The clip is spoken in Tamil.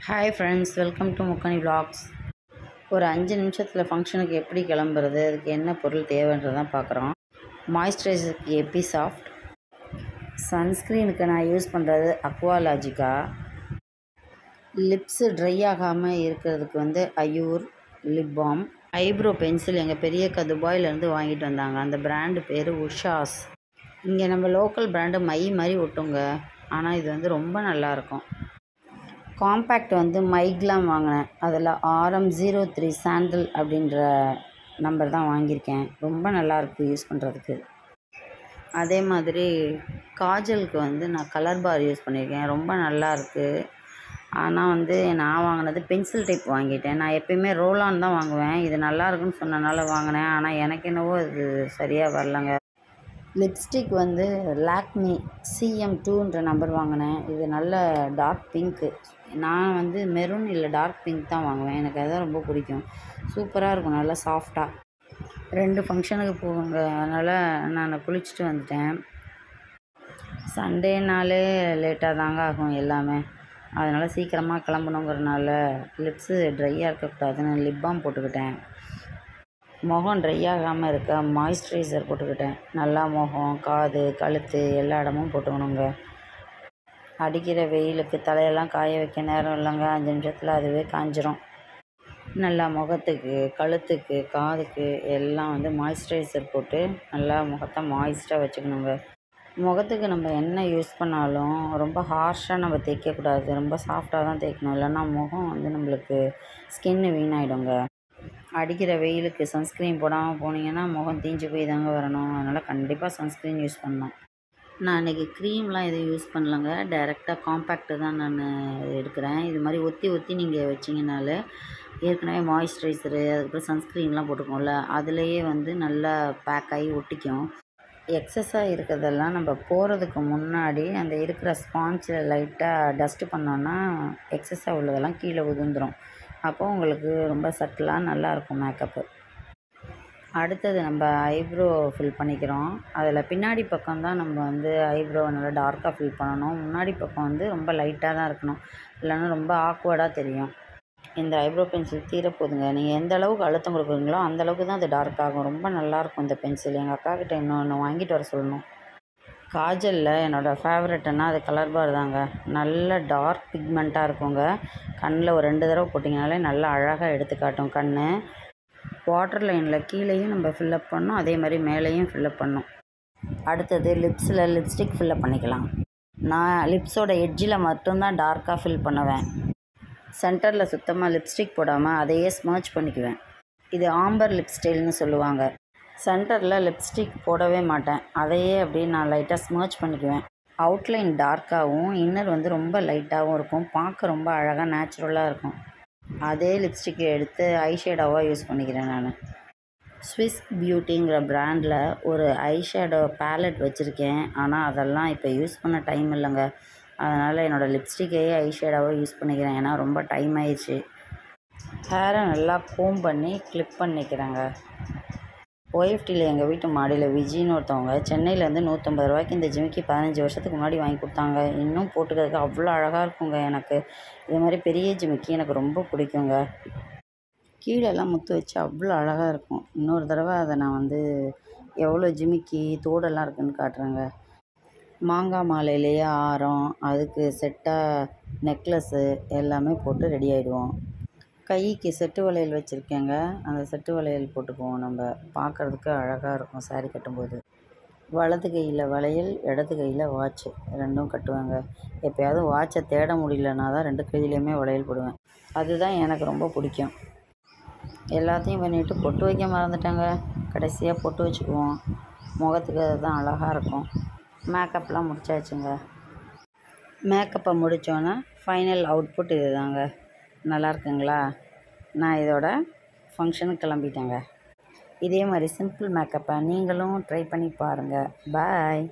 Hi friends, welcome to Mukkani vlogs. ஒரு 5 நிமிஷத்தில் ஃபங்க்ஷனுக்கு எப்படி கிளம்புறது, அதுக்கு என்ன பொருள் தேவைன்றதான் பார்க்குறோம். மாய்ஸ்சரைசருக்கு எப்பி சாஃப்ட், சன்ஸ்க்ரீனுக்கு நான் யூஸ் பண்ணுறது அக்வாலாஜிகா, லிப்ஸு ட்ரை ஆகாமல் இருக்கிறதுக்கு அயூர் லிப் பாம், ஐப்ரோ பென்சில் எங்கள் பெரியக்கா துபாயிலேருந்து வாங்கிட்டு வந்தாங்க. அந்த பிராண்டு பேர் உஷாஸ். இங்கே நம்ம லோக்கல் பிராண்டு மை மாதிரி ஒட்டுங்க, ஆனால் இது ரொம்ப நல்லாயிருக்கும். காம்பேக்ட் மைக்லாம் வாங்கினேன். அதில் RM03 சாண்டில் அப்படின்ற நம்பர் தான் வாங்கியிருக்கேன். ரொம்ப நல்லாயிருக்கு யூஸ் பண்ணுறதுக்கு. அதே மாதிரி காஜலுக்கு நான் கலர் பார் யூஸ் பண்ணியிருக்கேன். ரொம்ப நல்லாயிருக்கு. ஆனால் நான் வாங்கினது பென்சில் டைப் வாங்கிட்டேன். நான் எப்பயுமே ரோலான் தான் வாங்குவேன். இது நல்லாயிருக்குன்னு சொன்னனால வாங்கினேன். ஆனால் எனக்கு என்னவோ இது சரியாக வரலங்க. லிப்ஸ்டிக் லாக்மி CM2ன்ற நம்பர் வாங்கினேன். இது நல்ல டார்க் பிங்க்கு. நான் மெரூன் இல்லை டார்க் பிங்க் தான் வாங்குவேன். எனக்கு அதுதான் ரொம்ப பிடிக்கும். சூப்பராக இருக்கும், நல்லா சாஃப்டாக. 2 ஃபங்க்ஷனுக்கு போவேங்க, அதனால் நான் குளிச்சுட்டு வந்துட்டேன். சண்டேனாலே லேட்டாக தாங்க ஆகும் எல்லாமே. அதனால் சீக்கிரமாக கிளம்பணுங்கிறனால லிப்ஸு ட்ரையாக இருக்கக்கூடாதுன்னு லிப் பாம் போட்டுக்கிட்டேன். முகம் ட்ரை ஆகாமல் இருக்க மாய்ஸ்சரைசர் போட்டுக்கிட்டேன். நல்லா முகம், காது, கழுத்து எல்லா இடமும் போட்டுக்கணுங்க. அடிக்கிற வெயிலுக்கு தலையெல்லாம் காய வைக்க நேரம் இல்லைங்க. 5 நிமிஷத்தில் அதுவே காஞ்சிரும். நல்லா முகத்துக்கு, கழுத்துக்கு, காதுக்கு எல்லாம் மாய்ஸ்சரைசர் போட்டு நல்லா முகத்தை மாய்ஸ்டாக வச்சுக்கணுங்க. முகத்துக்கு நம்ம என்ன யூஸ் பண்ணாலும் ரொம்ப ஹார்ஷாக நம்ம தேய்க்கக்கூடாது. ரொம்ப சாஃப்டாக தான் தேய்க்கணும். இல்லைன்னா முகம் நம்மளுக்கு ஸ்கின்னு வீணாயிடுங்க. அடிக்கிற வெயிலுக்கு சன்ஸ்க்ரீன் போடாமல் போனீங்கன்னா முகம் தீஞ்சு போய் தாங்க வரணும். அதனால் கண்டிப்பாக சன்ஸ்க்ரீன் யூஸ் பண்ணணும். நான் இன்றைக்கி க்ரீம்லாம் எதுவும் யூஸ் பண்ணலங்க. டைரெக்டாக காம்பேக்ட்டு தான் நான் எடுக்கிறேன். இது மாதிரி ஒத்தி நீங்கள் வச்சிங்கனாலே ஏற்கனவே மாய்ஸ்சரைசரு, அதுக்கப்புறம் சன்ஸ்க்ரீன்லாம் போட்டுக்கோம்ல, அதுலேயே நல்லா பேக் ஆகி ஒட்டிக்கும். எக்ஸஸாக இருக்கிறதெல்லாம் நம்ம போகிறதுக்கு முன்னாடி அந்த இருக்கிற ஸ்பாஞ்சில் லைட்டாக டஸ்ட்டு பண்ணோன்னா எக்ஸஸாக உள்ளதெல்லாம் கீழே உதிர்ந்துடும். அப்போது உங்களுக்கு ரொம்ப சட்டிலாக நல்லாயிருக்கும் மேக்கப்பு. அடுத்தது நம்ம ஐப்ரோ ஃபில் பண்ணிக்கிறோம். அதில் பின்னாடி பக்கம் தான் நம்ம ஐப்ரோவை நல்லா டார்க்காக ஃபில் பண்ணணும். முன்னாடி பக்கம் ரொம்ப லைட்டாக தான் இருக்கணும். இல்லைன்னா ரொம்ப ஆக்வர்டாக தெரியும். இந்த ஐப்ரோ பென்சில் தீரப்போகுதுங்க. நீங்கள் எந்த அளவுக்கு அழுத்தம் கொடுக்குறீங்களோ அந்தளவுக்கு தான் அது டார்க் ஆகும். ரொம்ப நல்லாயிருக்கும் இந்த பென்சில். எங்கள் அக்காக்கிட்ட இன்னொன்று வாங்கிட்டு வர சொல்லணும். காஜலில் என்னோடய ஃபேவரெட்டுன்னா அது கலர் பார் தாங்க. நல்ல டார்க் பிக்மெண்ட்டாக இருக்குங்க. கண்ணில் ஒரு 2 தடவை போட்டிங்கனாலே நல்லா அழகாக எடுத்து காட்டும் கண். வாட்டர் லைனில் கீழேயும் நம்ம ஃபில்லப் பண்ணணும், அதே மாதிரி மேலேயும் ஃபில்லப் பண்ணணும். அடுத்தது லிப்ஸில் லிப்ஸ்டிக் ஃபில்லப் பண்ணிக்கலாம். நான் லிப்ஸோட எட்ஜில் மட்டும்தான் டார்க்காக ஃபில் பண்ணுவேன். சென்டரில் சுத்தமாக லிப்ஸ்டிக் போடாமல் அதையே ஸ்மர்ச் பண்ணிக்குவேன். இது ஆம்பர் லிப் ஸ்டைல்னு சொல்லுவாங்க. சென்டரில் லிப்ஸ்டிக் போடவே மாட்டேன். அதையே அப்படியே நான் லைட்டாக ஸ்மர்ச் பண்ணிக்குவேன். அவுட்லைன் டார்க்காகவும் இன்னர் ரொம்ப லைட்டாகவும் இருக்கும். பார்க்க ரொம்ப அழகாக நேச்சுரலாக இருக்கும். அதே லிப்ஸ்டிக்கை எடுத்து ஐஷேடோவாக யூஸ் பண்ணிக்கிறேன் நான். ஸ்விஸ் பியூட்டிங்கிற பிராண்டில் ஒரு ஐஷேடோ பேலட் வச்சுருக்கேன். ஆனால் அதெல்லாம் இப்போ யூஸ் பண்ண டைம் இல்லைங்க. அதனால் என்னோடய லிப்ஸ்டிக்கையே ஐஷேடோவாக யூஸ் பண்ணிக்கிறேன். ஏன்னா ரொம்ப டைம் ஆயிடுச்சு. ஹேரை நல்லா கோம் பண்ணி கிளிப் பண்ணிக்கிறேங்க. OFTயில் எங்கள் வீட்டு மாடியில் விஜின்னு ஒருத்தவங்க சென்னையிலேருந்து 150 ரூபாய்க்கு இந்த ஜிமிக்கி 15 வருஷத்துக்கு முன்னாடி வாங்கி கொடுத்தாங்க. இன்னும் போட்டுக்கிறதுக்கு அவ்வளோ அழகாக இருக்குங்க. எனக்கு இது மாதிரி பெரிய ஜிமிக்கி எனக்கு ரொம்ப பிடிக்குங்க. கீழெல்லாம் முத்து வச்சு அவ்வளோ அழகாக இருக்கும். இன்னொரு தடவை அதை நான் எவ்வளோ ஜிமிக்கி தோடெல்லாம் இருக்குதுன்னு காட்டுறேங்க. மாங்காய் மாலையிலேயே ஆரம், அதுக்கு செட்டாக நெக்லஸ்ஸு எல்லாமே போட்டு ரெடி ஆகிடுவோம். கைக்கு செட்டு வளையல் வச்சுருக்கேங்க. அந்த செட்டு வளையல் போட்டுக்குவோம். நம்ம பார்க்குறதுக்கு அழகாக இருக்கும் சாரீ கட்டும்போது. வலது கையில் வளையல், இடது கையில் வாட்சு 2ம் கட்டுவேங்க. எப்போயாவது வாட்சை தேட முடியலன்னா தான் 2 கையிலையுமே வளையல் போடுவேன். அதுதான் எனக்கு ரொம்ப பிடிக்கும். எல்லாத்தையும் பண்ணிவிட்டு பொட்டு வைக்க மறந்துட்டாங்க. கடைசியாக பொட்டு வச்சுக்குவோம். முகத்துக்கு அதுதான் அழகாக இருக்கும். மேக்கப்லாம் முடிச்சாச்சுங்க. மேக்கப்பை முடித்தோன்னே ஃபைனல் அவுட்புட் இது தாங்க. நல்லா இருக்குங்களா? நான் இதோட ஃபங்க்ஷனுக்கு கிளம்பிட்டேங்க. இதே மாதிரி சிம்பிள் மேக்கப்பை நீங்களும் ட்ரை பண்ணி பாருங்கள். பாய்.